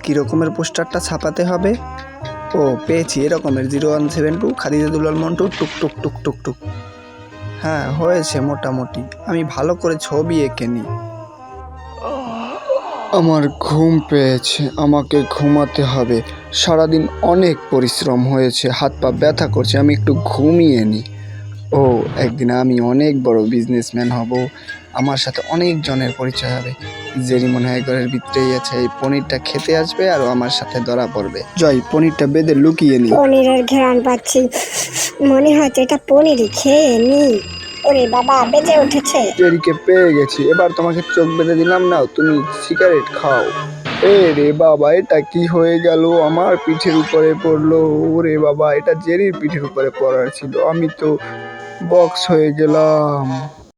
কী রকমের পোস্টারটা ছাপাতে হবে? ও পেয়েছি, এরকমের 0172 খাদিজা দুলাল মন্টু টুক টুক টুক টুক টুক। হ্যাঁ হয়েছে মোটামুটি, আমি ভালো করে ছবি এঁকে নিই। আমার ঘুম পেয়েছে, আমাকে ঘুমাতে হবে। সারাদিন অনেক পরিশ্রম হয়েছে, হাত পা ব্যথা করছে, আমি একটু ঘুমিয়ে নিই। ও একদিন আমি অনেক বড় বিজনেসম্যান হব, আমার সাথে অনেক জনের পরিচয় হবে। জেরি মনে হয় ঘরের ভিতরেই আছে, এই পনিরটা খেতে আসবে আর আমার সাথে ধরা পড়বে। জয়, পনিরটা বেঁধে লুকিয়ে নি। পনিরের ঘ্রাণ পাচ্ছি, মনে হচ্ছে এটা পনিরই, খেয়ে নি। ওরে বাবা, বেজে উঠেছে। জেরিকে পেয়ে গেছি, এবার তোমাকে চোখ বেঁধে দিলাম, না তুমি সিগারেট খাও। এ রে বাবা, এটা কি হয়ে গেল? আমার পিঠের উপরে পড়লো। ওরে বাবা, এটা জেরির পিঠের উপরে পড়ার ছিল, আমি তো বক্স হয়ে গেলাম।